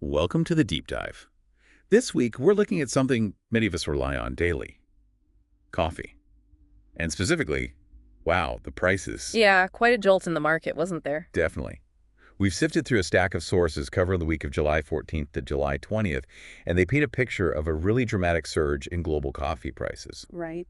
Welcome to the Deep Dive. This week, we're looking at something many of us rely on daily. Coffee. And specifically, wow, the prices. Yeah, quite a jolt in the market, wasn't there? Definitely. We've sifted through a stack of sources covering the week of July 14th to July 20th, and they paint a picture of a really dramatic surge in global coffee prices. Right.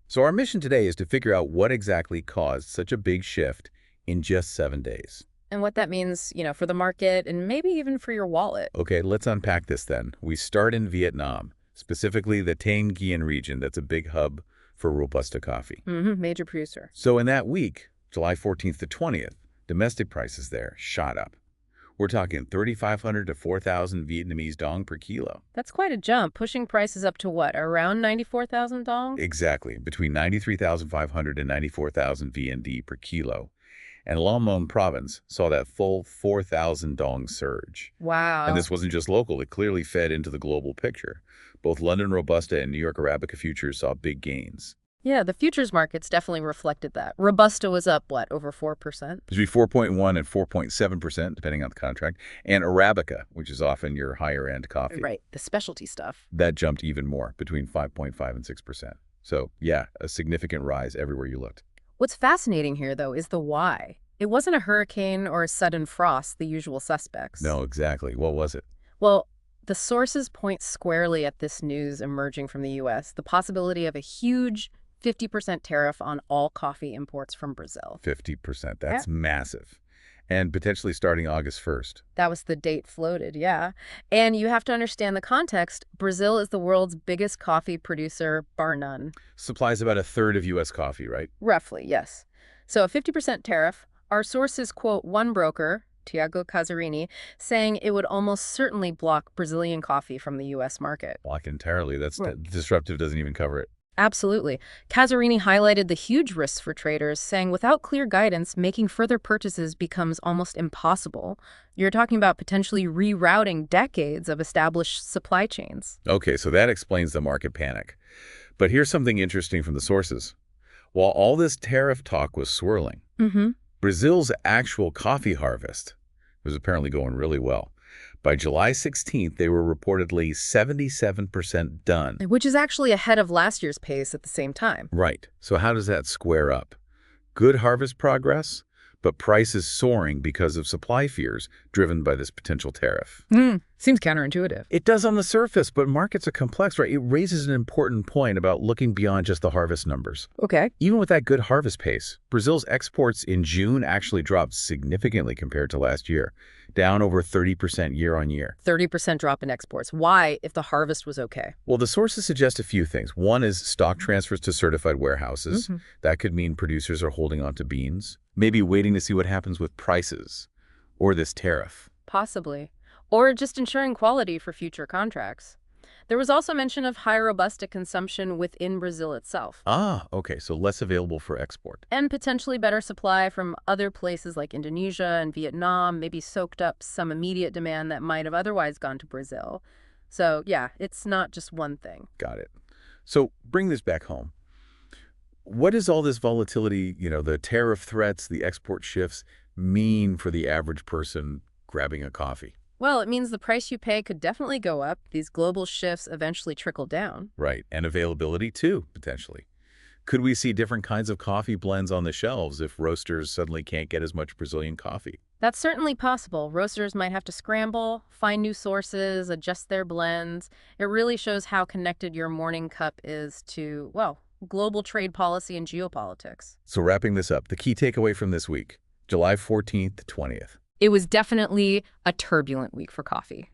So our mission today is to figure out what exactly caused such a big shift in just 7 days. And what that means, for the market and maybe even for your wallet. Okay, let's unpack this then. We start in Vietnam, specifically the Thanh Nguyen region that's a big hub for Robusta coffee. Major producer. So in that week, July 14th to 20th, domestic prices there shot up. We're talking 3,500 to 4,000 Vietnamese dong per kilo. That's quite a jump, pushing prices up to what, around 94,000 dong? Exactly, between 93,500 and 94,000 VND per kilo. And Long Mon province saw that full 4,000 dong surge. Wow. And this wasn't just local, it clearly fed into the global picture. Both London Robusta and New York Arabica futures saw big gains. Yeah, the futures markets definitely reflected that. Robusta was up, what, over 4%? Between 4.1 and 4.7%, depending on the contract. And Arabica, which is often your higher-end coffee. Right, the specialty stuff. That jumped even more, between 5.5 and 6%. So, yeah, a significant rise everywhere you looked. What's fascinating here, though, is the why. It wasn't a hurricane or a sudden frost, the usual suspects. No, exactly. What was it? Well, the sources point squarely at this news emerging from the U.S., the possibility of a huge 50% tariff on all coffee imports from Brazil. 50%. That's massive. And potentially starting August 1st. That was the date floated, yeah. And you have to understand the context. Brazil is the world's biggest coffee producer, bar none. Supplies about a third of U.S. coffee, right? Roughly, yes. So a 50% tariff. Our sources quote one broker, Tiago Casarini, saying it would almost certainly block Brazilian coffee from the U.S. market. Block entirely. That's Right. disruptive, doesn't even cover it. Absolutely. Casarini highlighted the huge risks for traders, saying without clear guidance, making further purchases becomes almost impossible. You're talking about potentially rerouting decades of established supply chains. Okay, so that explains the market panic. But here's something interesting from the sources. While all this tariff talk was swirling, Brazil's actual coffee harvest was apparently going really well. By July 16th, they were reportedly 77% done. Which is actually ahead of last year's pace at the same time. Right. So how does that square up? Good harvest progress, but prices soaring because of supply fears driven by this potential tariff. Seems counterintuitive. It does on the surface, but markets are complex, right? It raises an important point about looking beyond just the harvest numbers. Okay. Even with that good harvest pace, Brazil's exports in June actually dropped significantly compared to last year, down over 30% year on year. 30% drop in exports. Why, if the harvest was okay? Well, the sources suggest a few things. One is stock transfers to certified warehouses. That could mean producers are holding on to beans, maybe waiting to see what happens with prices or this tariff. Possibly. Or just ensuring quality for future contracts. There was also mention of high Robusta consumption within Brazil itself. Ah, okay, so less available for export. And potentially better supply from other places like Indonesia and Vietnam, maybe soaked up some immediate demand that might have otherwise gone to Brazil. So, yeah, it's not just one thing. Got it. So bring this back home. What does all this volatility, the tariff threats, the export shifts, mean for the average person grabbing a coffee? Well, it means the price you pay could definitely go up. These global shifts eventually trickle down. Right, and availability too, potentially. Could we see different kinds of coffee blends on the shelves if roasters suddenly can't get as much Brazilian coffee? That's certainly possible. Roasters might have to scramble, find new sources, adjust their blends. It really shows how connected your morning cup is to, well, global trade policy and geopolitics. So wrapping this up, the key takeaway from this week, July 14th to 20th. It was definitely a turbulent week for coffee.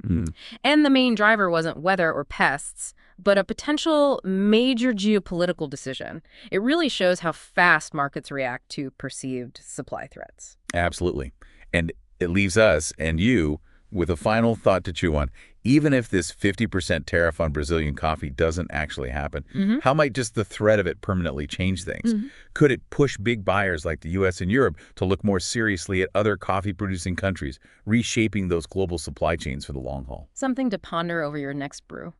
And the main driver wasn't weather or pests, but a potential major geopolitical decision. It really shows how fast markets react to perceived supply threats. Absolutely. And it leaves us and you with a final thought to chew on. Even if this 50% tariff on Brazilian coffee doesn't actually happen, how might just the threat of it permanently change things? Could it push big buyers like the U.S. and Europe to look more seriously at other coffee-producing countries, reshaping those global supply chains for the long haul? Something to ponder over your next brew.